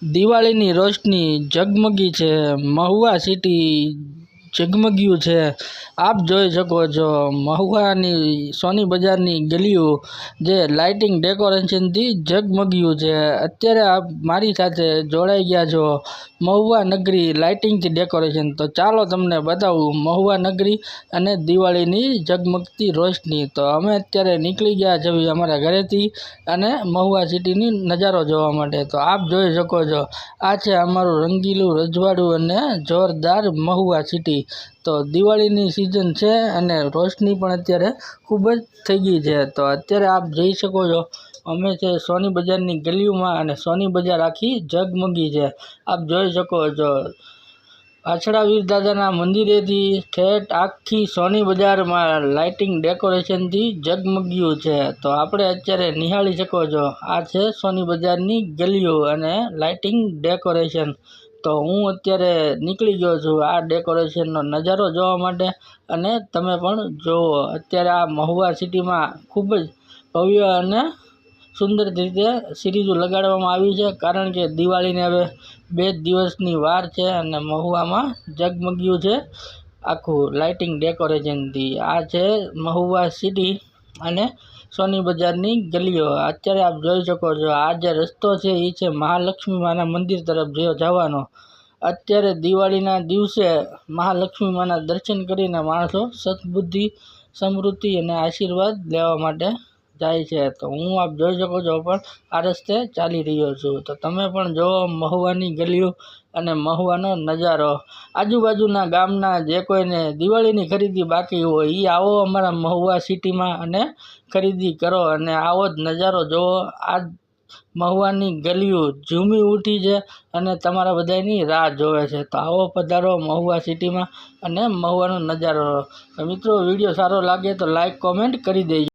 દિવાળીની રોશની ઝગમગી છે, મહુવા સિટી ઝગમગ્યું છે। આપ જોઈ શકો છો મહુવાની સોની બજારની ગલીઓ જે લાઇટિંગ ડેકોરેશનથી ઝગમગ્યું છે। અત્યારે આપ મારી સાથે જોડાઈ ગયા છો મહુવા નગરી લાઇટિંગથી ડેકોરેશન। તો ચાલો તમને બતાવું મહુવા નગરી અને દિવાળીની ઝગમગતી રોશની। તો અમે અત્યારે નીકળી ગયા છે અમારા ઘરેથી અને મહુવા સિટીની નજારો જોવા માટે। તો આપ જોઈ શકો છો આ છે અમારું રંગીલું રજવાડું અને જોરદાર મહુવા સિટી। તો દિવાળીની સિઝન છે અને રોશની પણ અત્યારે ખૂબ જ થઈ ગઈ છે। તો અત્યારે આપ જોઈ શકો છો અમે છે સોની બજારની ગલીઓમાં અને સોની બજાર આખી ઝગમગી છે। આપ જોઈ શકો છો આછડાવીર દાદાના મંદિરેથી ઠેઠ આખી સોની બજારમાં લાઇટિંગ ડેકોરેશનથી ઝગમગ્યું છે। તો આપણે અત્યારે નિહાળી શકો છો આ છે સોની બજારની ગલીઓ અને લાઇટિંગ ડેકોરેશન। તો હું અત્યારે નીકળી ગયો છું આ ડેકોરેશનનો નજારો જોવા માટે અને તમે પણ જુઓ। અત્યારે આ મહુવા સિટીમાં ખૂબ જ ભવ્ય અને સુંદર રીતે સિરીઝો લગાડવામાં આવી છે કારણ કે દિવાળીને હવે 2 દિવસની વાર છે અને મહુવામાં ઝગમગ્યું છે આખું લાઇટિંગ ડેકોરેશનથી। આ છે મહુવા સિટી અને સોની બજારની ગલીઓ। અત્યારે આપ જોઈ શકો છો આ જે રસ્તો છે એ છે મહાલક્ષ્મી માના મંદિર તરફ જવાનો। અત્યારે દિવાળીના દિવસે મહાલક્ષ્મી માના દર્શન કરીને માણસો સદબુદ્ધિ સમૃદ્ધિ અને આશીર્વાદ લેવા માટે જાય છે। તો હું આપ જોઈ શકો છો પણ આ રસ્તે ચાલી રહ્યો છું। તો તમે પણ જુઓ મહુવાની ગલીઓ અને મહુવાનો નજારો। આજુબાજુના ગામના જે કોઈને દિવાળીની ખરીદી બાકી હોય એ આવો અમારા મહુવા સિટીમાં અને ખરીદી કરો અને આવો જ નજારો જુઓ। આ મહુવાની ગલીઓ ઝૂમી ઉઠી છે અને તમારા બધાની રાહ જોવે છે। તો આવો પધારો મહુવા સિટીમાં અને મહુવાનો નજારો। તો મિત્રો વિડીયો સારો લાગે તો લાઈક કોમેન્ટ કરી દેજો।